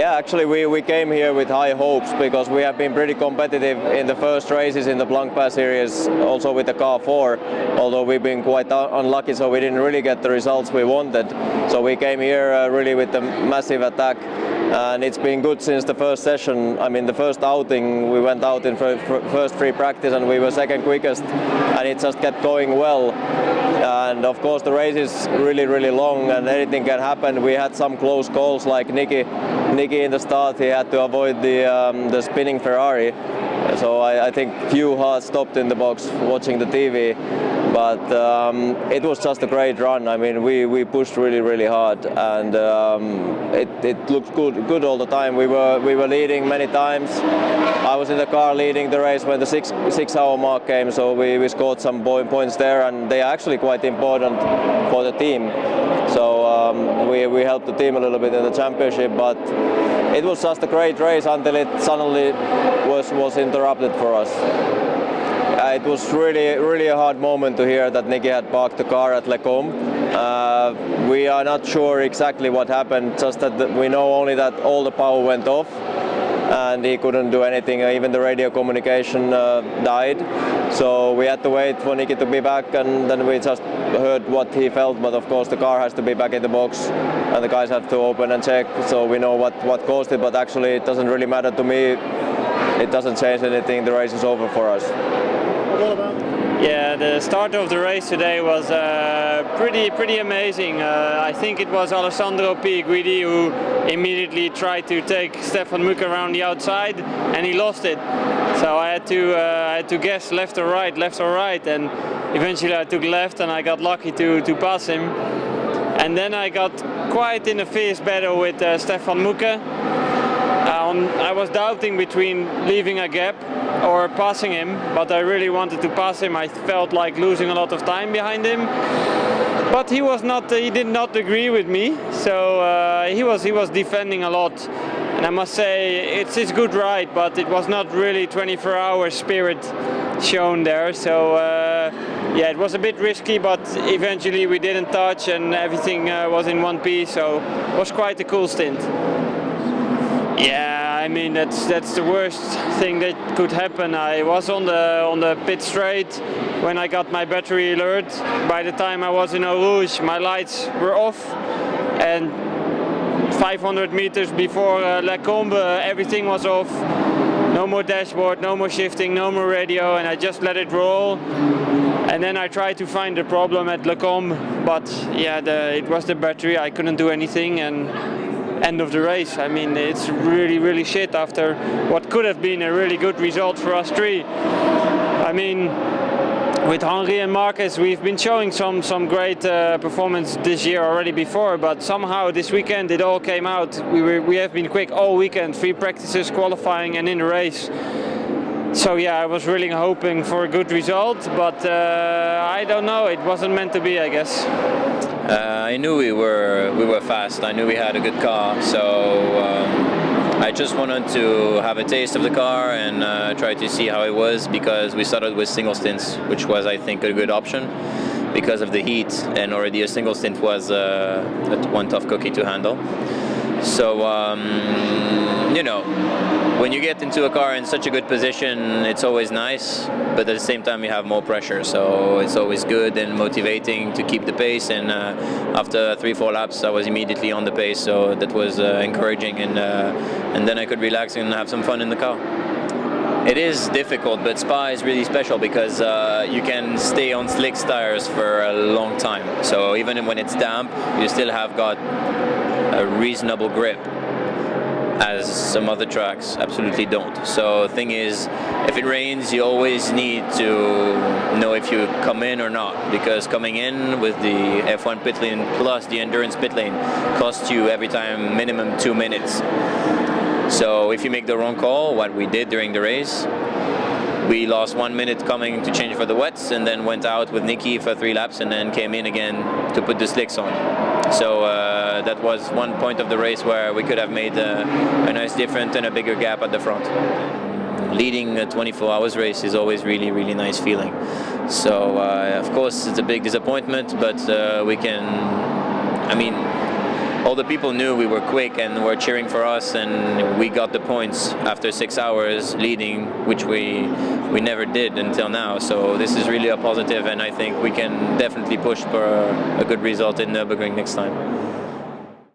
Yeah, actually we came here with high hopes because we have been pretty competitive in the first races in the Blancpain series, also with the car 4, although we've been quite unlucky, so we didn't really get the results we wanted. So we came here really with a massive attack, and it's been good since the first session. I mean, the first outing, we went out in first free practice and we were second quickest, and it just kept going well. And of course the race is really long and anything can happen. We had some close calls, like Nicky in the start, he had to avoid the spinning Ferrari. So I think few hearts stopped in the box watching the TV. But it was just a great run. I mean, we pushed really hard, and it looked good all the time. We were leading many times. I was in the car leading the race when the 6-hour mark came, so we scored some points there, and they are actually quite important for the team. So we helped the team a little bit in the championship, but it was just a great race until it suddenly was interrupted for us. It was really a hard moment to hear that Nicky had parked the car at Lecombe. We are not sure exactly what happened, just that we know only that all the power went off and he couldn't do anything. Even the radio communication died. So we had to wait for Nicky to be back, and then we just heard what he felt. But of course the car has to be back in the box and the guys have to open and check, so we know what caused it. But actually it doesn't really matter to me. It doesn't change anything. The race is over for us. Yeah, the start of the race today was pretty amazing. I think it was Alessandro P. Guidi who immediately tried to take Stefan Muck around the outside, and he lost it. So I had to guess left or right, and eventually I took left, and I got lucky to pass him. And then I got quite in a fierce battle with Stefan Muck. I was doubting between leaving a gap or passing him, but I really wanted to pass him. I felt like losing a lot of time behind him, but he did not agree with me. So he was defending a lot, and I must say it's his good ride, but it was not really 24-hour spirit shown there. So yeah, it was a bit risky, but eventually we didn't touch and everything was in one piece. So it was quite a cool stint. Yeah, I mean that's the worst thing that could happen. I was on the pit straight when I got my battery alert. By the time I was in Eau Rouge, my lights were off, and 500 meters before Lecombe, everything was off. No more dashboard, no more shifting, no more radio, and I just let it roll. And then I tried to find the problem at Lecombe, but yeah, it was the battery. I couldn't do anything, and end of the race. I mean, it's really shit after what could have been a really good result for us three. I mean, with Henri and Marcus, we've been showing some great performance this year already before, but somehow this weekend it all came out. We have been quick all weekend, 3 practices, qualifying and in the race. So yeah, I was really hoping for a good result, but I don't know, it wasn't meant to be, I guess. I knew we were fast. I knew we had a good car, so I just wanted to have a taste of the car and try to see how it was, because we started with single stints, which was, I think, a good option because of the heat, and already a single stint was one tough cookie to handle. So you know, when you get into a car in such a good position, it's always nice, but at the same time you have more pressure, so it's always good and motivating to keep the pace. And after 3-4 laps I was immediately on the pace, so that was encouraging, and then I could relax and have some fun in the car. It is difficult, but Spa is really special because you can stay on slick tires for a long time, so even when it's damp you still have got a reasonable grip, as some other tracks absolutely don't. So the thing is, if it rains you always need to know if you come in or not, because coming in with the F1 pit lane plus the endurance pit lane costs you every time minimum 2 minutes. So if you make the wrong call, what we did during the race, we lost 1 minute coming to change for the wets, and then went out with Nicky for 3 laps and then came in again to put the slicks on. So that was one point of the race where we could have made a nice difference and a bigger gap at the front. Leading a 24 hours race is always really nice feeling. So of course it's a big disappointment, but we can, I mean, all the people knew we were quick and were cheering for us, and we got the points after 6 hours leading, which we never did until now. So this is really a positive, and I think we can definitely push for a good result in Nürburgring next time.